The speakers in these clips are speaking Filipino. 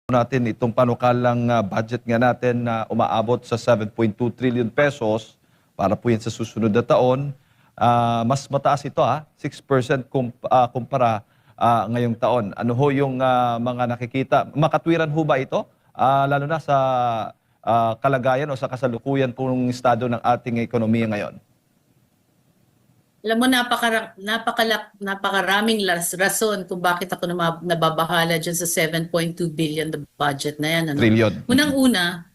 natin itong panukalang budget nga natin na umaabot sa 7.2 trillion pesos para po yan sa susunod na taon. Mas mataas ito 6% kumpara ngayong taon. Ano ho yung mga nakikita? Makatwiran ho ba ito? Lalo na sa kalagayan o sa kasalukuyan pong estado ng ating ekonomiya ngayon. Alam mo, napakaraming rason kung bakit ako nababahala dyan sa 7.2 billion na budget na yan. Ano? Trillion. Unang-una,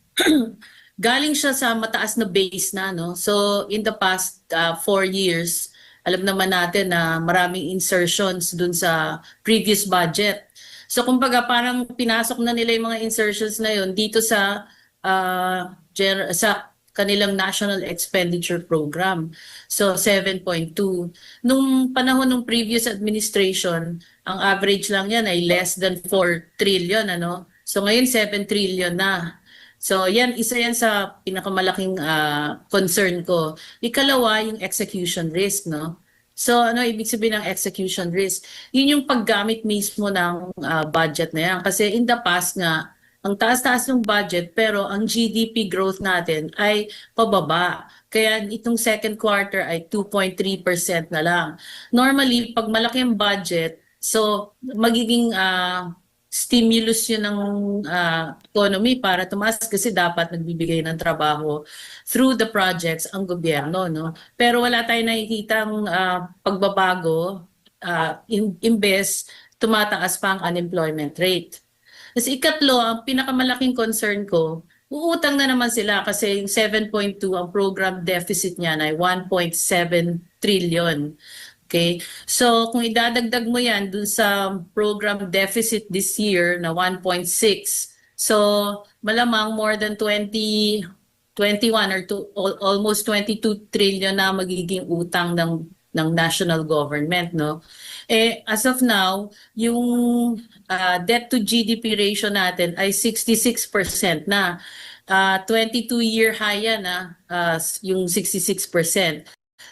galing siya sa mataas na base na. No? So in the past 4 years, alam naman natin na maraming insertions dun sa previous budget. So kumbaga parang pinasok na nila yung mga insertions na yun dito sa kanilang National Expenditure Program. So 7.2. Nung panahon ng previous administration, ang average lang yan ay less than 4 trillion. Ano? So ngayon 7 trillion na. So isa yan sa pinakamalaking concern ko. Ikalawa, yung execution risk. No? So ano ibig sabihin ng execution risk? Yun yung paggamit mismo ng budget na yan. Kasi in the past nga, ang taas-taas ng budget pero ang GDP growth natin ay pababa. Kaya itong second quarter ay 2.3% na lang. Normally, pag malaki ang budget, so magiging stimulus yun ng economy para tumaas kasi dapat nagbibigay ng trabaho through the projects ang gobyerno. No? Pero wala tayong nakikitang pagbabago, imbes tumataas pa ang unemployment rate. Kasi ikatlo, ang pinakamalaking concern ko, uutang na naman sila kasi yung 7.2, ang program deficit niya ay 1.7 trillion. Okay? So kung idadagdag mo yan dun sa program deficit this year na 1.6, so malamang more than 21 or almost 22 trillion na magiging utang ng national government, no? As of now, yung debt to GDP ratio natin ay 66% na. 22-year high yan yung 66%.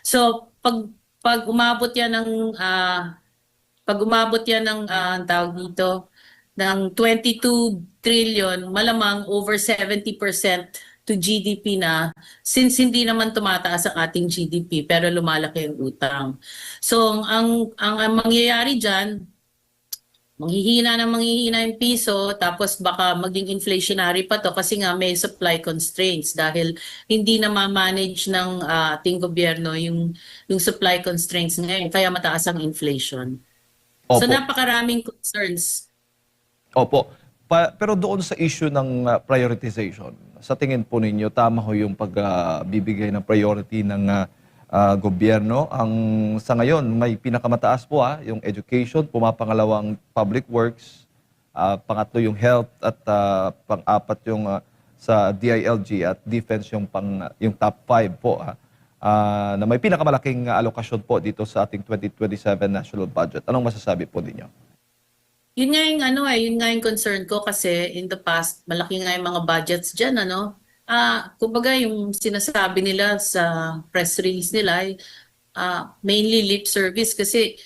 So pag umabot yan ng tawag dito ng 22 trillion, malamang over 70% to GDP na, since hindi naman tumataas ang ating GDP pero lumalaki ang utang. So ang mangyayari diyan, manghihina yung piso, tapos baka maging inflationary pa to kasi nga may supply constraints dahil hindi na ma-manage ng ating gobyerno yung supply constraints ngayon kaya mataas ang inflation. Opo. So napakaraming concerns. Opo. Pero doon sa issue ng prioritization, sa tingin po ninyo, tama ho yung pagbibigay ng priority ng gobyerno. Sa ngayon, may pinakamataas po yung education, pumapangalawang public works, pangatlo yung health, at pang-apat yung sa DILG at defense yung top 5 po. Na may pinakamalaking alokasyon po dito sa ating 2027 national budget. Anong masasabi po ninyo? Yun nga yung concern ko kasi in the past, malaki nga yung mga budgets dyan, kumbaga yung sinasabi nila sa press release nila ay mainly lip service kasi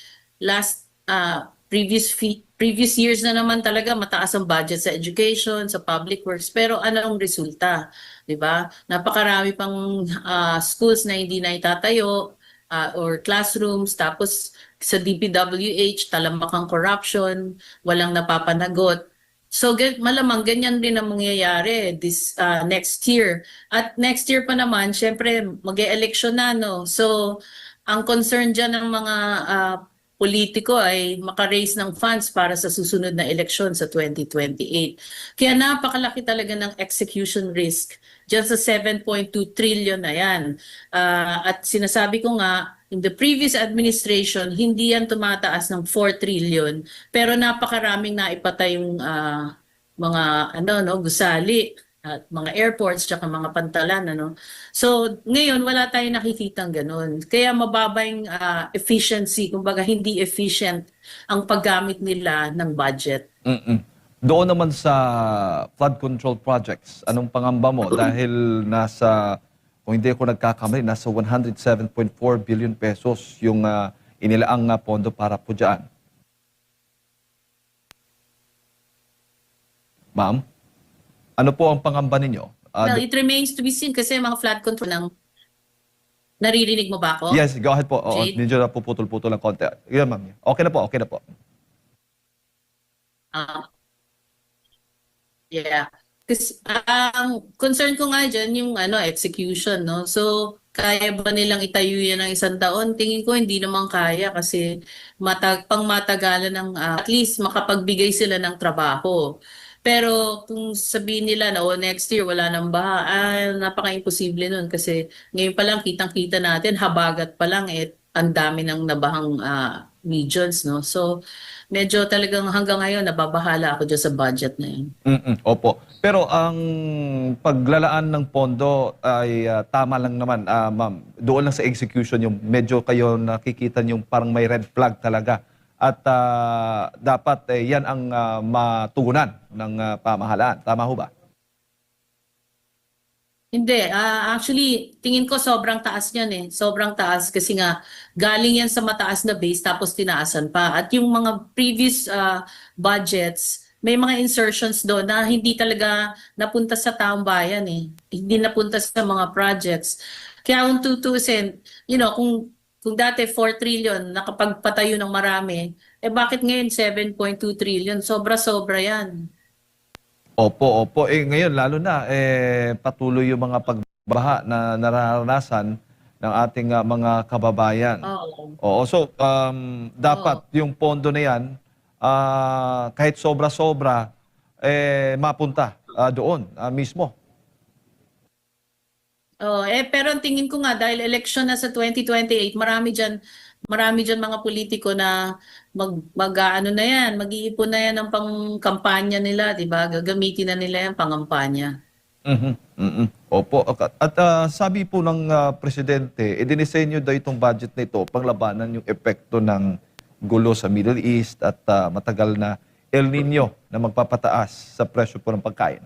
previous years na naman talaga mataas ang budget sa education, sa public works, pero ano ang resulta, 'di ba? Napakarami pang schools na hindi na itatayo or classrooms, tapos sa DPWH, talamak ang corruption, walang napapanagot. So malamang ganyan din ang mangyayari this next year. At next year pa naman, syempre mag-e-election na, no? So ang concern dyan ng mga politiko ay makaraise ng funds para sa susunod na eleksyon sa 2028. Kaya napakalaki talaga ng execution risk dyan sa 7.2 trillion na yan. At sinasabi ko nga, in the previous administration, hindi yan tumataas ng 4 trillion, pero napakaraming naipatay yung mga gusali at mga airports tsaka mga pantalan. So ngayon wala tayong nakikitang ganun. Kaya mababa yung efficiency, kumbaga hindi efficient ang paggamit nila ng budget. Doon naman sa flood control projects, anong pangamba mo? Dahil kung hindi ako nagkakamali, nasa 107.4 billion pesos yung inilaang pondo para po dyan. Ma'am, ano po ang pangamba ninyo? Well, it remains to be seen kasi mga flood control ng naririnig mo ba ako, Yes, go ahead po. Oo, Jade? medyo napuputol-putol ng konti. Yan, ma'am. Okay na po, okay na po. Ah, yeah. Kasi ang concern ko nga dyan yung execution, no? So, kaya ba nilang itayo yan ng 1 taon? Tingin ko hindi naman kaya kasi pangmatagalan ng at least makapagbigay sila ng trabaho. Pero kung sabihin nila na next year wala nang baha, napaka-imposible nun kasi ngayon pa lang kitang-kita natin, habagat pa lang ang dami ng nabahang regions, no? So, medyo talagang hanggang ngayon nababahala ako dyan sa budget na yun. Opo. Pero ang paglalaan ng pondo ay tama lang naman, ma'am. Doon lang sa execution yung medyo kayo nakikita yung parang may red flag talaga. At dapat yan ang matugunan ng pamahalaan. Tama ho ba? Hindi, actually, tingin ko sobrang taas niyan eh. Sobrang taas kasi nga galing yan sa mataas na base tapos tinaasan pa. At yung mga previous budgets, may mga insertions doon na hindi talaga napunta sa taong bayan eh. Hindi napunta sa mga projects. Kaya kung tutusin, kung dati 4 trillion nakapagpatayo ng marami, bakit ngayon 7.2 trillion? Sobra-sobra yan. Opo, opo. Ngayon, lalo na, patuloy yung mga pagbaha na nararanasan ng ating mga kababayan. Oo. Oo, so dapat yung pondo na yan, kahit sobra-sobra, mapunta doon mismo. Oh, pero ang tingin ko nga dahil election na sa 2028, marami diyan mga politiko na ano na yan, mag-iipon na yan ng pangkampanya nila, 'di ba? Gagamitin na nila yan pangampanya. Mhm, opo. At sabi po ng presidente, idinisenyo daw itong budget na ito panglabanan yung epekto ng gulo sa Middle East at matagal na El Nino na magpapataas sa presyo po ng pagkain.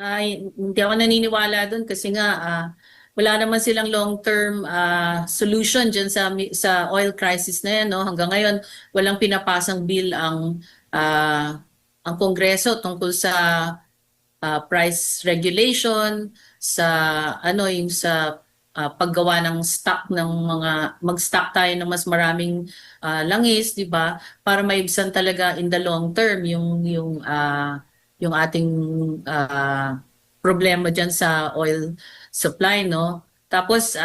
Ay, hindi ako naniniwala doon kasi nga wala naman silang long-term solution diyan sa oil crisis na yan, no? Hanggang ngayon walang pinapasang bill ang Kongreso tungkol sa price regulation, sa yung sa paggawa ng stock ng mag-stock tayo ng mas maraming langis, 'di ba? Para maibsan talaga in the long term yung ating problema diyan sa oil supply, no? Tapos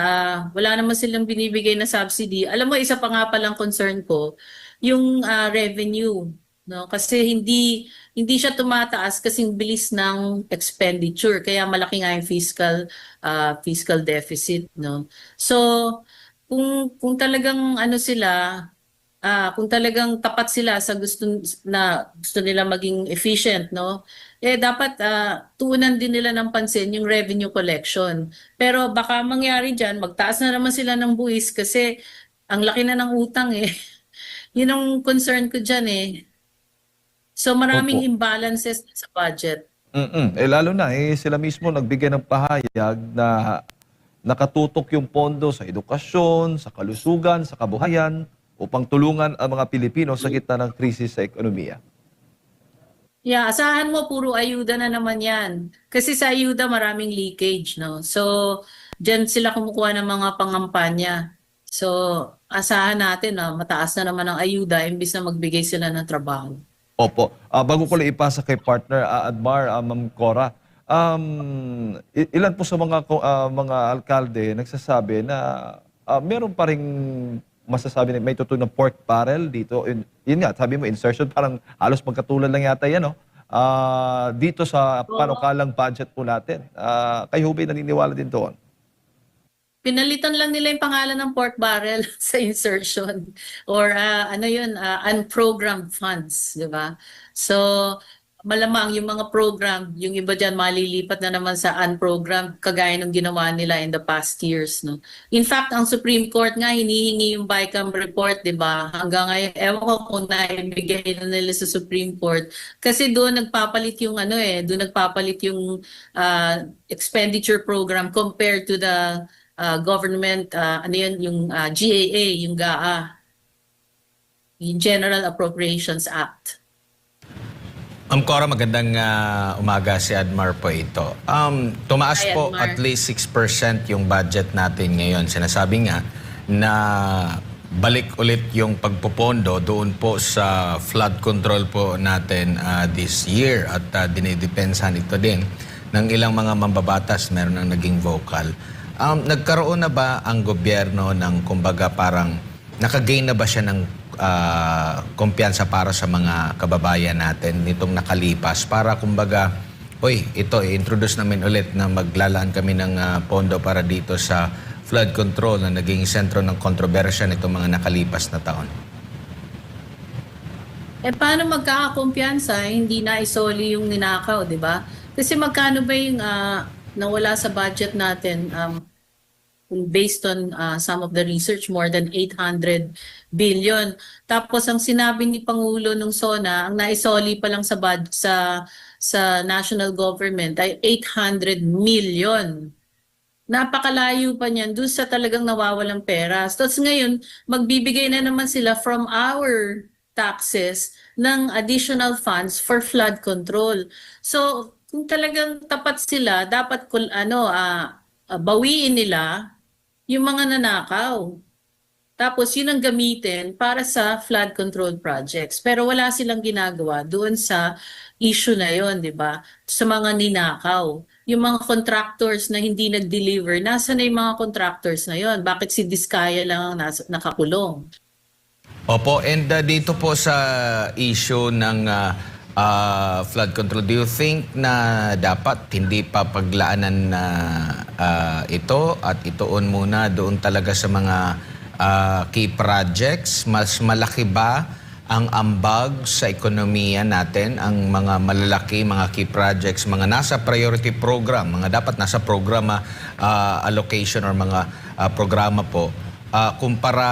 wala naman silang binibigay na subsidy. Alam mo, isa pa nga palang concern ko, yung revenue, no? Kasi hindi siya tumataas kasing bilis ng expenditure, kaya malaki nga yung fiscal deficit, no? So, kung talagang kung talagang tapat sila sa gusto nila maging efficient, no? Dapat tuunan din nila ng pansin yung revenue collection. Pero baka mangyari diyan, magtaas na naman sila ng buwis kasi ang laki na ng utang eh. Yun ang concern ko diyan eh. So maraming Opo. imbalances sa budget. Lalo na, sila mismo nagbigay ng pahayag na nakatutok yung pondo sa edukasyon, sa kalusugan, sa kabuhayan, upang tulungan ang mga Pilipino sa gitna ng krisis sa ekonomiya. Yeah, asahan mo puro ayuda na naman yan. Kasi sa ayuda maraming leakage, no? So, diyan sila kumukuha ng mga pangampanya. So, asahan natin na mataas na naman ang ayuda imbis na magbigay sila ng trabaho. Opo. Bago ko lang ipasa kay partner Admar, Ma'am Cora, ilan po sa mga alkalde nagsasabi na meron pa ring masasabi na may tutulong ng pork barrel dito. Yun nga, sabi mo, insertion, parang halos magkatulad lang yata yan, no? Dito sa panukalang budget po natin. Kayo ba naniniwala din doon? Pinalitan lang nila yung pangalan ng pork barrel sa insertion or unprogrammed funds, di ba? So, malamang yung mga program, yung iba dyan malilipat na naman sa unprogrammed kagaya ng ginawa nila in the past years, no? In fact, ang Supreme Court nga hinihingi yung BICAM report, di ba? Hanggang ngayon, ewan ko kung naibigay na nila sa Supreme Court kasi doon nagpapalit yung doon nagpapalit yung expenditure program compared to the government, yung GAA, yung GAA, yung General Appropriations Act. Ma'am Cora, magandang umaga, si Admar po ito. Tumaas Hi, po Admar. at least 6% yung budget natin ngayon. Sinasabi nga na balik ulit yung pagpopondo doon po sa flood control po natin this year at dinidepensahan ito din ng ilang mga mambabatas, meron ang naging vocal. Nagkaroon na ba ang gobyerno ng kumbaga parang nakagain na ba siya ng kumpiyansa para sa mga kababayan natin nitong nakalipas para kumbaga, ito i-introduce namin ulit na maglalaan kami ng pondo para dito sa flood control na naging sentro ng kontrobersya nitong mga nakalipas na taon. Paano magkakakumpiyansa? Hindi na isoli yung ninakaw, di ba? Kasi magkano ba yung nawala sa budget natin based on some of the research, more than 800 billion. Tapos ang sinabi ni Pangulo nung SONA, ang naisoli pa lang sa national government ay 800 million. Napakalayo pa niyan doon sa talagang nawawalang pera. Tapos ngayon, magbibigay na naman sila from our taxes ng additional funds for flood control. So, kung talagang tapat sila, dapat bawiin nila yung mga nanakaw. Tapos yun ang gamitin para sa flood control projects. Pero wala silang ginagawa doon sa issue na yon, di ba? Sa mga ninakaw. Yung mga contractors na hindi nag-deliver, nasa na yung mga contractors na yon? Bakit si Diskaya lang ang nakakulong? Opo, and dito po sa issue ng flood control, do you think na dapat hindi pa paglaanan na ito at ituon muna doon talaga sa mga key projects? Mas malaki ba ang ambag sa ekonomiya natin, ang mga malalaki, mga key projects, mga nasa priority program, mga dapat nasa programa allocation or mga programa po, kumpara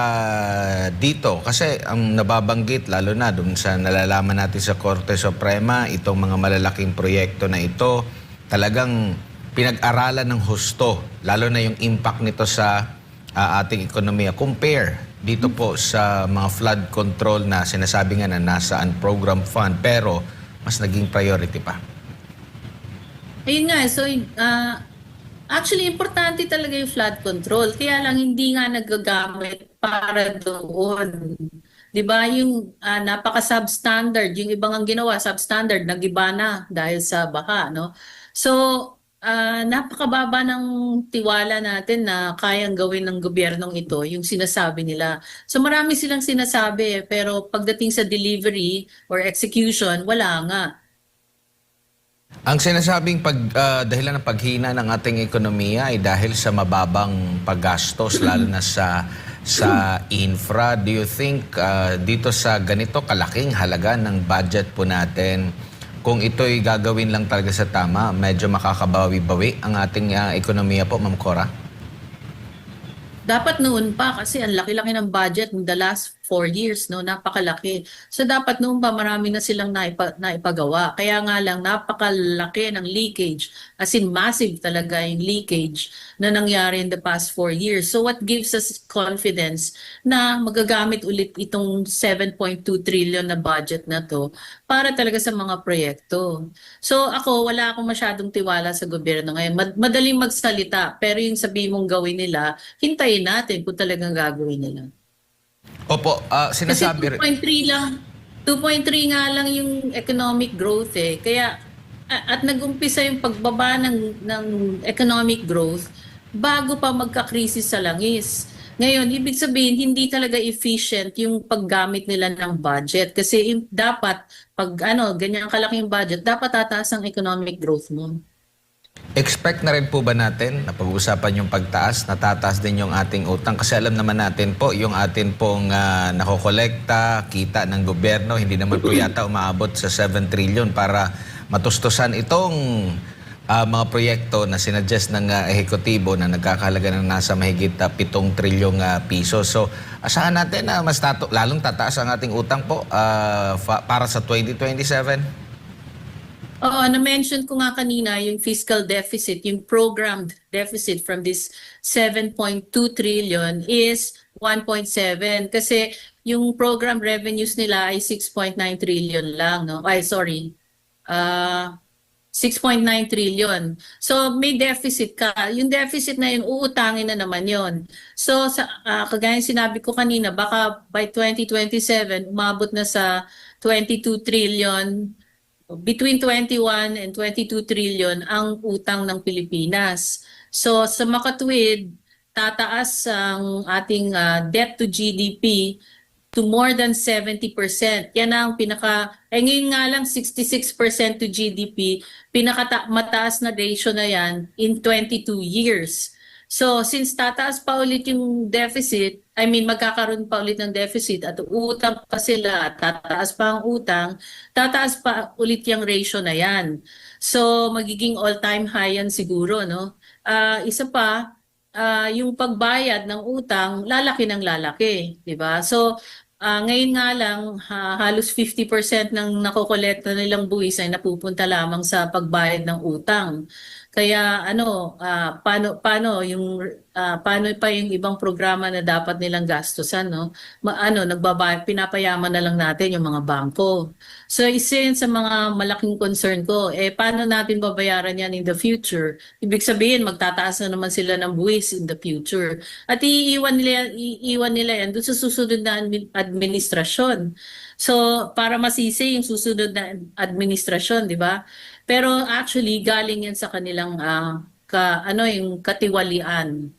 dito? Kasi ang nababanggit, lalo na dun sa nalalaman natin sa Korte Suprema, itong mga malalaking proyekto na ito, talagang pinag-aralan ng husto, lalo na yung impact nito sa ating ekonomiya. Compare dito po sa mga flood control na sinasabi nga na nasa unprogrammed fund, pero mas naging priority pa. Ayun nga, so actually, importante talaga yung flood control. Kaya lang hindi nga nagagamit para doon. 'Di ba? Yung napaka-substandard, yung ibang ang ginawa, substandard, nagiba na dahil sa baha, no? So, napakababa ng tiwala natin na kayang gawin ng gobyernong ito, yung sinasabi nila. So, marami silang sinasabi, pero pagdating sa delivery or execution, wala nga. Ang sinasabing dahilan ng paghina ng ating ekonomiya ay dahil sa mababang paggastos, lalo na sa infra. Do you think dito sa ganito kalaking halaga ng budget po natin, kung ito'y gagawin lang talaga sa tama, medyo makakabawi-bawi ang ating ekonomiya po, Ma'am Cora? Dapat noon pa kasi ang laki-laki ng budget in the last 4 years, no? Napakalaki. So dapat noon pa marami na silang naipagawa. Kaya nga lang napakalaki ng leakage, as in massive talaga yung leakage na nangyari in the past 4 years. So what gives us confidence na magagamit ulit itong 7.2 trillion na budget na to para talaga sa mga proyekto. So ako, wala akong masyadong tiwala sa gobyerno ngayon. Madaling magsalita, pero yung sabi mong gawin nila, hintayin natin kung talagang gagawin nila. Opo, sinasabi Kasi 2.3 lang, 2.3 nga lang yung economic growth eh. Kaya, at nag-umpisa yung pagbaba ng economic growth bago pa magka-krisis sa langis. Ngayon, ibig sabihin, hindi talaga efficient yung paggamit nila ng budget. Kasi dapat, pag ganyan kalaking budget, dapat tataas ang economic growth mo. expect na rin po ba natin na pag-uusapan yung pagtaas, natataas din yung ating utang? Kasi alam naman natin po, yung atin pong nakokolekta, kita ng gobyerno, hindi naman po yata umaabot sa 7 trillion para matustusan itong mga proyekto na sinuggest ng ehekutibo na nagkakahalaga ng nasa mahigit 7 trilyong piso. So, asahan natin na mas lalong tataas ang ating utang po para sa 2027? Oo, na-mention ko nga kanina yung fiscal deficit, yung programmed deficit from this 7.2 trillion is 1.7 kasi yung program revenues nila ay 6.9 trillion lang, no? Ay, sorry. ah 6.9 trillion. So may deficit ka. Yung deficit na yun, uutangin na naman yun. So kagaya ng sinabi ko kanina, baka by 2027, umabot na sa 22 trillion, between 21 and 22 trillion ang utang ng Pilipinas. So sa makatuwid, tataas ang ating debt to GDP to more than 70%. Yan ang ngayon nga lang 66% to GDP, mataas na ratio na yan in 22 years. So since tataas pa ulit yung deficit, magkakaroon pa ulit ng deficit at utang pa sila, tataas pa ang utang, tataas pa ulit yung ratio na yan. So magiging all-time high yan siguro, no? Isa pa, yung pagbayad ng utang, lalaki ng lalaki, di ba? So ngayon nga lang, halos 50% ng nakokolekta nilang buwis ay napupunta lamang sa pagbayad ng utang. Kaya paano pa yung ibang programa na dapat nilang gastusan, no? Pinapayaman na lang natin yung mga bangko. So isa yun sa mga malaking concern ko, paano natin babayaran yan in the future? Ibig sabihin, magtataas na naman sila ng buwis in the future. At iiwan nila yan doon sa susunod na administrasyon. So para masisi yung susunod na administrasyon, di ba? Pero actually galing yan sa kanilang yung katiwalian.